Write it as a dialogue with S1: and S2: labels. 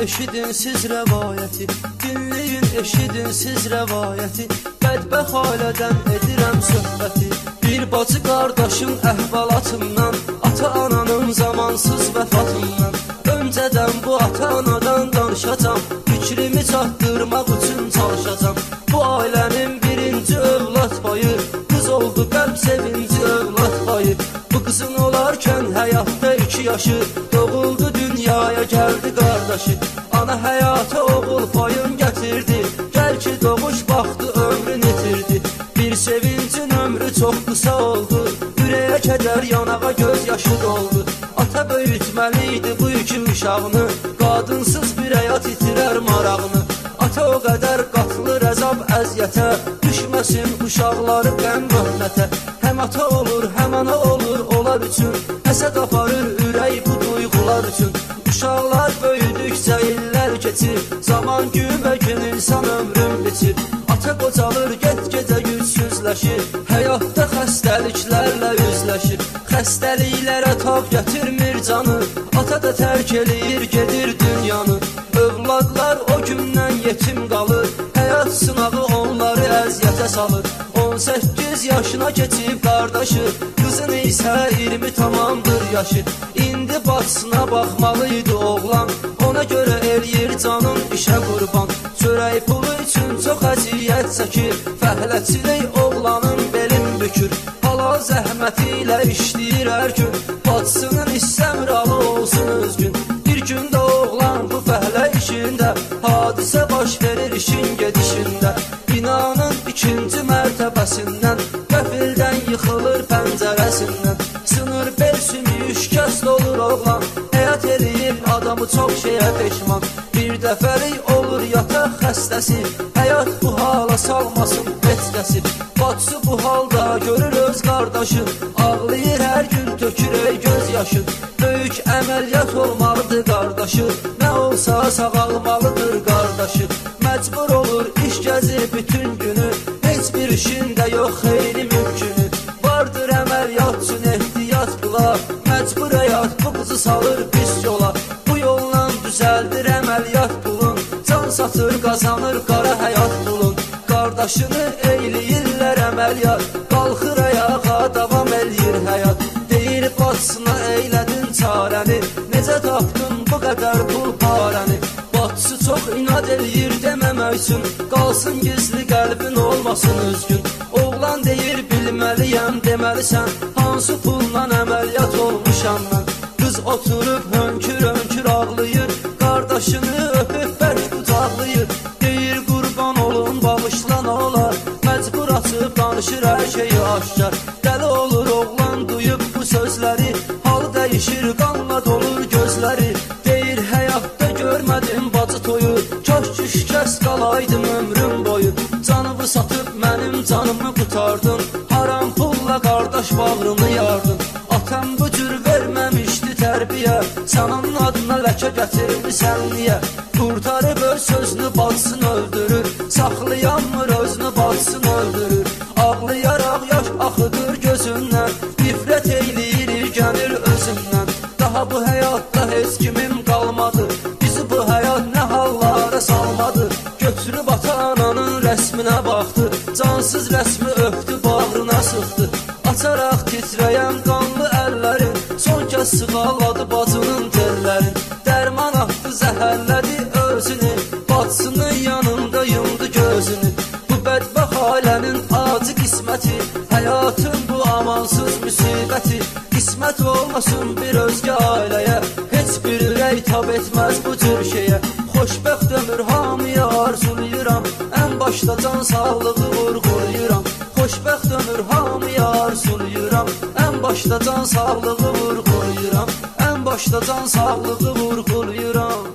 S1: eşidin siz rəvayəti, dinləyin, eşidin siz rəvayəti. Bədbəxt ailədən edirəm söhbəti. Bir bacı qardaşım əhvalatımdan, ata-ananın zamansız vəfatından. Öncədən bu ata-anadan danışacam, fikrimi çatdırmaq üçün çalışacam. Bu ailənin birinci övlad payı, qız oldu qəlb sevinci övlad payı. Bu qızın olarkən həyatda 2 yaşı, doğuldu dünyaya gəldi qardaşı. Ana həyata oğul payın gətirdi, gəl ki doğuş baxdı ömrün itirdi. Bir sevincin ömrü çox qısa oldu, ürəyə kədər yanağa göz yaşı doldu. Ata böyütməliydi bu 2 uşağını, qadınsız bir həyat itirər marağını. Ata o qədər qatılır əzab əziyyətə, düşməsin uşaqları qəm vəhnətə. Həm ata olur, həm ana olur onlar üçün, həsəd aparır ürək bu duyğular üçün. Uşaqlar böyüdükcə illər keçir, zaman gün-bə-gün insan ömrün bitir. Ata qocalır, get-gedə gücsüzləşir, həyatda xəstəliklərlə üzləşir. Xəstəliklərə tab gətirmir canı, ata da tərk eləyir, gedir dünyanı. Övladlar o gündən yetim qalır, həyat sınağı onları əziyyətə salır. 18 yaşına keçib qardaşı, qızın isə 20 tamamdır yaşı. İndi bacısına baxmalıydı oğlan, ona görə eləyir canın işə qurban. Çörək pulu üçün çox əziyyət çəkir, fəhləçilik oğlanın belin bükür. Halal zəhməti ilə işləyir hər gün, bacısının istəmralı olsun özgün. Bir gündə oğlan bu fəhlə işində, hadisə baş verir işin gedişində. Binanın 2-ci mərtəbəsindən, qəfildən yıxılır pəncərəsindən. Sınır bel sümüyü şikəst olur oğlan, həyat eləyir adamı çox şeyə peşman. Bir dəfəlik olur yataq xəstəsi, həyat bu hala salmasın heç kəsi. Bacısı bu halda görür öz qardaşı, ağlayır hər gün tökür ey göz yaşı. Böyük əməliyyat olmalıdır qardaşı, nə olsa sağalmalıdır qardaşı. Məcbur olur iş gəzir bütün günü, heç bir işində yox xeyri mümkünü. Vardır əməliyyat üçün ehtiyat qıla, məcbur həyat bu qızı salır pis yola. Bu yolla düzəldir əməliyyat pulun, can satır qazanır qara həyat pulun. Qardaşını eyləyirlər əməliyyat, qalxır ayağa davam eləyir həyat. Deyir bacısına eylədin çarəni, necə tapdın bu qədər pul parəni. Bacısı çox inad eləyir deməmək üçün, qalsın gizli qəlbin olmasın özgün. Oğlan deyir bilməliyəm deməlisən, hansı pulla əməliyyat olmuşam mən. Qız oturub hönkür-hönkür ağlayır, qardaşını öpüb bərk qucaqlayır. Deyir qurban olun bağışla nə olar, məcbur açıb danışır hər şeyi aşkar. Dəli olur oğlan duyub bu sözləri, hal dəyişir qanla dolur gözləri. Deyir həyatda görmədim bacı toyu, kaş ki şikəst qalaydım ömrüm boyu. Canımı satıb mənim canımı qutardın, haram pulla qardaş bağrını yardın. Atam bu cür verməmişdi tərbiyə, sənin adına ləkə gətirmisən niyə? Qurtarıb öz sözünü bacısını öldürür, saxlayanmır özünü bacısını öldürür. Ağlayaraq yaş axıdır gözündən, nifrət eyləyir gəlir özündən. Daha bu həyatda heç kimim qalmadı, bizi bu həyat nə hallara salmadı. Götürüb ata-ananın rəsminə baxdı, cansız rəsmi öpdü, bağrına sıxdı. Açaraq titrəyən qanlı əllərin, son kəz sığaladı bacının tellərin. Dərman atdı, zəhərlədi özünü, bacısının yanında yumdu gözünü. Bu bədbəxt ailənin acı qisməti, həyatın bu amansız müsibəti. Qismət olmasın bir özgə ailəyə, heç bir ürək tab etməz bu cür şeyə. Xoşbəxt ömür hamıya arzulayıram, ən başda can sağlığı vurğulayıram. Xoşbəxt ömür hamıya arzulayıram, ən başda can sağlığı vurğulayıram. Ən başda can sağlığı vurğulayıram.